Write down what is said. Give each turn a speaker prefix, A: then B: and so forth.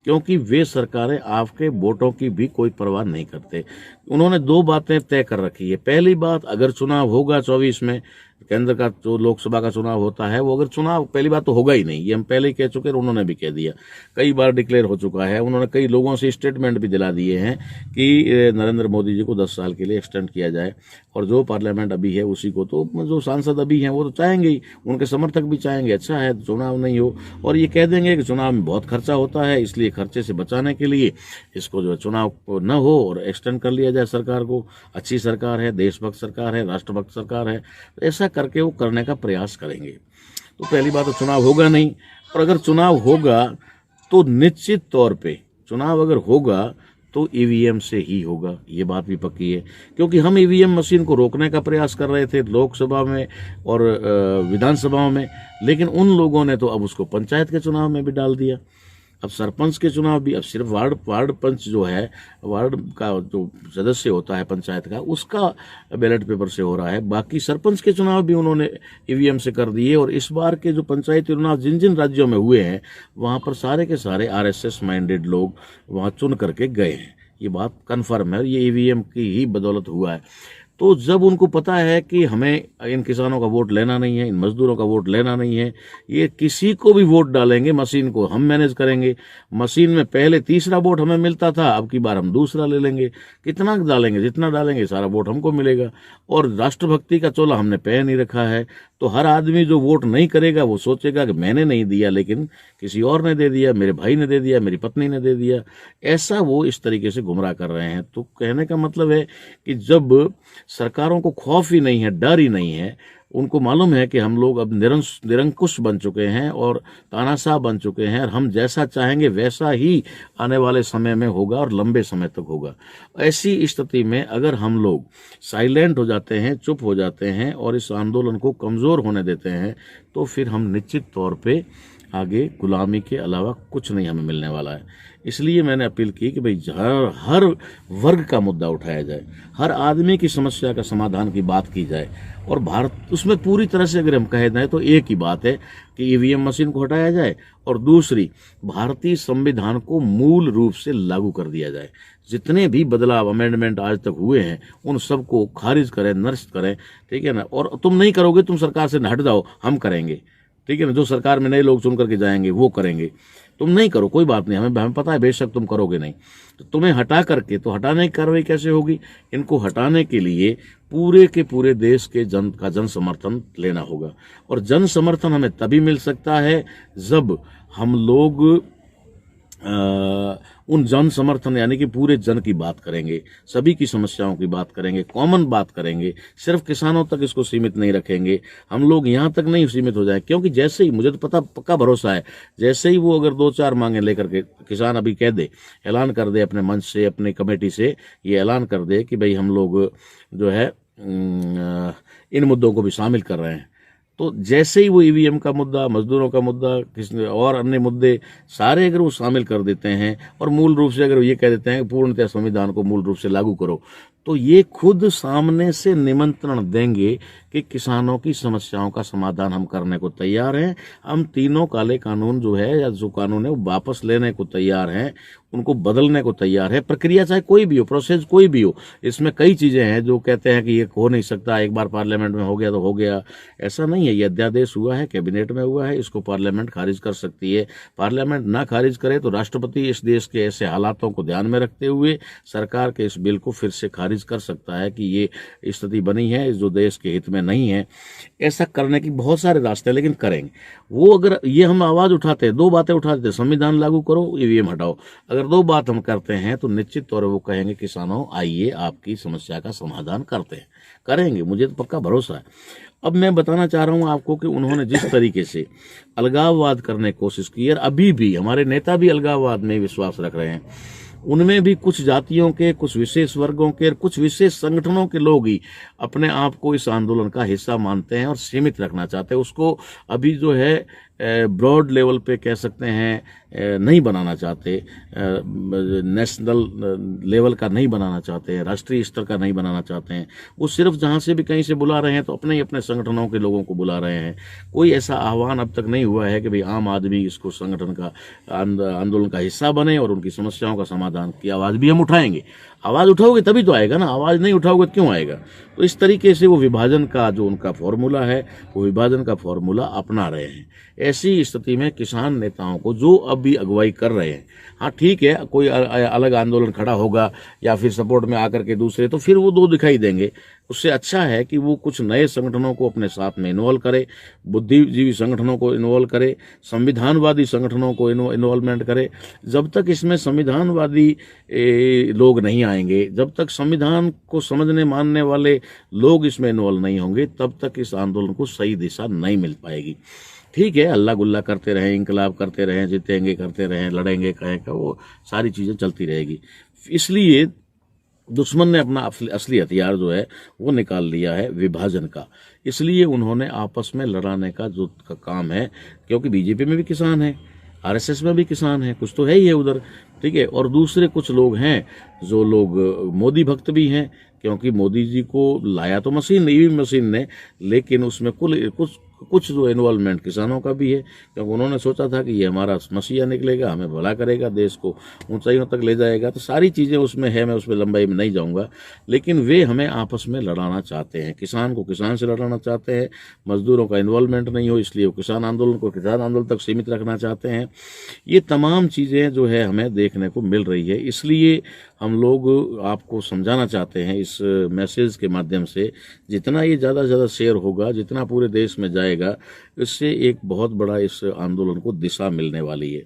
A: क्योंकि वे सरकारें आपके वोटों की भी कोई परवाह नहीं करते। उन्होंने दो बातें तय कर रखी है। पहली बात, अगर चुनाव होगा 24 में, केंद्र का जो लोकसभा का चुनाव होता है, वो अगर चुनाव, पहली बात तो होगा ही नहीं, ये हम पहले ही कह चुके हैं, उन्होंने भी कह दिया, कई बार डिक्लेयर हो चुका है। उन्होंने कई लोगों से स्टेटमेंट भी दिला दिए हैं कि नरेंद्र मोदी जी को 10 साल के लिए एक्सटेंड किया जाए, और जो पार्लियामेंट अभी है उसी को, तो जो सांसद अभी हैं वो तो चाहेंगे ही, उनके समर्थक भी चाहेंगे अच्छा है चुनाव नहीं हो, और ये कह देंगे कि चुनाव में बहुत खर्चा होता है, इसलिए खर्चे से बचाने के लिए इसको जो चुनाव न हो और एक्सटेंड कर लिया जाए सरकार को। अच्छी सरकार है, देशभक्त सरकार है, राष्ट्रभक्त सरकार है, तो ऐसा करके वो करने का प्रयास करेंगे। तो पहली बात तो चुनाव होगा नहीं, और अगर चुनाव होगा तो निश्चित तौर पे चुनाव अगर होगा तो ईवीएम से ही होगा, ये बात भी पक्की है। क्योंकि हम ईवीएम मशीन को रोकने का प्रयास कर रहे थे लोकसभा में और विधानसभाओं में, लेकिन उन लोगों ने तो अब उसको पंचायत के चुनाव में भी डाल दिया। अब सरपंच के चुनाव भी अब सिर्फ वार्ड पंच जो है, वार्ड का जो सदस्य होता है पंचायत का, उसका बैलेट पेपर से हो रहा है। बाकी सरपंच के चुनाव भी उन्होंने ईवीएम से कर दिए। और इस बार के जो पंचायती चुनाव जिन जिन राज्यों में हुए हैं, वहाँ पर सारे के सारे आरएसएस माइंडेड लोग वहाँ चुन करके गए हैं। ये बात कन्फर्म है, ये ईवीएम की ही बदौलत हुआ है। तो जब उनको पता है कि हमें इन किसानों का वोट लेना नहीं है, इन मजदूरों का वोट लेना नहीं है, ये किसी को भी वोट डालेंगे, मशीन को हम मैनेज करेंगे। मशीन में पहले तीसरा वोट हमें मिलता था, अब की बार हम दूसरा ले लेंगे। कितना डालेंगे, जितना डालेंगे सारा वोट हमको मिलेगा। और राष्ट्रभक्ति का चोला हमने पहन नहीं रखा है, तो हर आदमी जो वोट नहीं करेगा वो सोचेगा कि मैंने नहीं दिया, लेकिन किसी और ने दे दिया, मेरे भाई ने दे दिया, मेरी पत्नी ने दे दिया। ऐसा वो इस तरीके से गुमराह कर रहे हैं। तो कहने का मतलब है कि जब सरकारों को खौफ ही नहीं है, डर ही नहीं है, उनको मालूम है कि हम लोग अब निरंकुश बन चुके हैं और तानाशाह बन चुके हैं, और हम जैसा चाहेंगे वैसा ही आने वाले समय में होगा और लंबे समय तक होगा। ऐसी स्थिति में अगर हम लोग साइलेंट हो जाते हैं, चुप हो जाते हैं और इस आंदोलन को कमज़ोर होने देते हैं, तो फिर हम निश्चित तौर पे आगे गुलामी के अलावा कुछ नहीं हमें मिलने वाला है। इसलिए मैंने अपील की कि भाई हर वर्ग का मुद्दा उठाया जाए, हर आदमी की समस्या का समाधान की बात की जाए, और भारत उसमें पूरी तरह से अगर हम कह दें तो एक ही बात है कि ईवीएम मशीन को हटाया जाए, और दूसरी, भारतीय संविधान को मूल रूप से लागू कर दिया जाए। जितने भी बदलाव, अमेंडमेंट आज तक हुए हैं, उन सबको खारिज करें, निरस्त करें, ठीक है ना। और तुम नहीं करोगे, तुम सरकार से हट जाओ, हम करेंगे, ठीक है ना। जो सरकार में नए लोग चुन करके जाएंगे वो करेंगे, तुम नहीं करो कोई बात नहीं, हमें पता है बेशक तुम करोगे नहीं, तो तुम्हें हटा करके, तो हटाने की कार्रवाई कैसे होगी? इनको हटाने के लिए पूरे के पूरे देश के जन समर्थन लेना होगा। और जन समर्थन हमें तभी मिल सकता है जब हम लोग उन जन समर्थन यानी कि पूरे जन की बात करेंगे, सभी की समस्याओं की बात करेंगे, कॉमन बात करेंगे, सिर्फ किसानों तक इसको सीमित नहीं रखेंगे। हम लोग यहाँ तक नहीं सीमित हो जाए, क्योंकि जैसे ही, मुझे तो पक्का भरोसा है, जैसे ही वो अगर 2-4 मांगे लेकर के किसान अभी कह दे, ऐलान कर दे अपने मंच से, अपनी कमेटी से ये ऐलान कर दे कि भाई हम लोग जो है इन मुद्दों को भी शामिल कर रहे हैं, तो जैसे ही वो ईवीएम का मुद्दा, मजदूरों का मुद्दा, किसी और अन्य मुद्दे सारे अगर वो शामिल कर देते हैं, और मूल रूप से अगर ये कह देते हैं कि पूर्णतः संविधान को मूल रूप से लागू करो, तो ये खुद सामने से निमंत्रण देंगे कि किसानों की समस्याओं का समाधान हम करने को तैयार हैं। हम तीनों काले कानून जो है, या जो कानून है, वो वापस लेने को तैयार हैं, उनको बदलने को तैयार है। प्रक्रिया चाहे कोई भी हो, प्रोसेस कोई भी हो, इसमें कई चीजें हैं जो कहते हैं कि ये हो नहीं सकता, एक बार पार्लियामेंट में हो गया तो हो गया, ऐसा नहीं है। ये अध्यादेश हुआ है, कैबिनेट में हुआ है, इसको पार्लियामेंट खारिज कर सकती है। पार्लियामेंट ना खारिज करे तो राष्ट्रपति इस देश के ऐसे हालातों को ध्यान में रखते हुए सरकार के इस बिल को फिर से खारिज कर सकता है कि ये स्थिति बनी है जो देश के हित में नहीं है। ऐसा करने की बहुत सारे रास्ते हैं, लेकिन करेंगे वो। अगर ये हम आवाज उठाते हैं, 2 बातें उठाते हैं, संविधान लागू करो, ईवीएम हटाओ, अगर 2 बात हम करते हैं तो निश्चित तौर पर वो कहेंगे किसानों आइए आपकी समस्या का समाधान करते हैं, करेंगे, मुझे तो पक्का भरोसा है। अब मैं बताना चाह रहा हूं आपको कि उन्होंने जिस तरीके से अलगाववाद करने की कोशिश की है, अभी भी हमारे नेता भी अलगाववाद में विश्वास रख रहे हैं, उनमें भी कुछ जातियों के, कुछ विशेष वर्गों के, कुछ विशेष संगठनों के लोग ही अपने आप को इस आंदोलन का हिस्सा मानते हैं और सीमित रखना चाहते हैं। उसको अभी जो है ब्रॉड लेवल पे कह सकते हैं नहीं बनाना चाहते, नेशनल लेवल का नहीं बनाना चाहते हैं, राष्ट्रीय स्तर का नहीं बनाना चाहते हैं। वो सिर्फ जहाँ से भी कहीं से बुला रहे हैं तो अपने ही अपने संगठनों के लोगों को बुला रहे हैं। कोई ऐसा आह्वान अब तक नहीं हुआ है कि भाई आम आदमी इसको संगठन का आंदोलन का हिस्सा बने और उनकी समस्याओं का समाधान की आवाज़ भी हम उठाएंगे। आवाज़ उठाओगे तभी तो आएगा ना, आवाज़ नहीं उठाओगे क्यों आएगा। तो इस तरीके से वो विभाजन का जो उनका फॉर्मूला है वो विभाजन का फॉर्मूला अपना रहे हैं। ऐसी स्थिति में किसान नेताओं को जो अब भी अगुवाई कर रहे हैं, हाँ ठीक है, कोई अलग आंदोलन खड़ा होगा या फिर सपोर्ट में आकर के दूसरे, तो फिर वो दो दिखाई देंगे। उससे अच्छा है कि वो कुछ नए संगठनों को अपने साथ में इन्वॉल्व करे, बुद्धिजीवी संगठनों को इन्वॉल्व करे, संविधानवादी संगठनों को इन्वॉल्वमेंट करे। जब तक इसमें संविधानवादी लोग नहीं आएंगे, जब तक संविधान को समझने मानने वाले लोग इसमें इन्वॉल्व नहीं होंगे, तब तक इस आंदोलन को सही दिशा नहीं मिल पाएगी। ठीक है, अल्लाह गुल्ला करते रहें, इंकलाब करते रहें, जीतेंगे करते रहें, लड़ेंगे कहें, वो सारी चीज़ें चलती रहेगी। इसलिए दुश्मन ने अपना असली हथियार जो है वो निकाल लिया है, विभाजन का। इसलिए उन्होंने आपस में लड़ाने का जो काम है, क्योंकि बीजेपी में भी किसान है, आरएसएस में भी किसान है, कुछ तो है ही है उधर, ठीक है। और दूसरे कुछ लोग हैं जो लोग मोदी भक्त भी हैं, क्योंकि मोदी जी को लाया तो मशीन, ईवी मशीन ने, लेकिन उसमें कुछ जो इन्वॉल्वमेंट किसानों का भी है, क्योंकि उन्होंने सोचा था कि ये हमारा मसीहा निकलेगा, हमें भला करेगा, देश को ऊंचाइयों तक ले जाएगा। तो सारी चीज़ें उसमें है, मैं उसमें लंबाई में नहीं जाऊंगा, लेकिन वे हमें आपस में लड़ाना चाहते हैं, किसान को किसान से लड़ाना चाहते हैं, मजदूरों का इन्वॉल्वमेंट नहीं हो इसलिए वो किसान आंदोलन को किसान आंदोलन तक सीमित रखना चाहते हैं। ये तमाम चीज़ें जो है हमें देखने को मिल रही है। इसलिए हम लोग आपको समझाना चाहते हैं इस मैसेज के माध्यम से, जितना ये ज़्यादा से ज़्यादा शेयर होगा, जितना पूरे देश में जाएगा, इससे एक बहुत बड़ा इस आंदोलन को दिशा मिलने वाली है।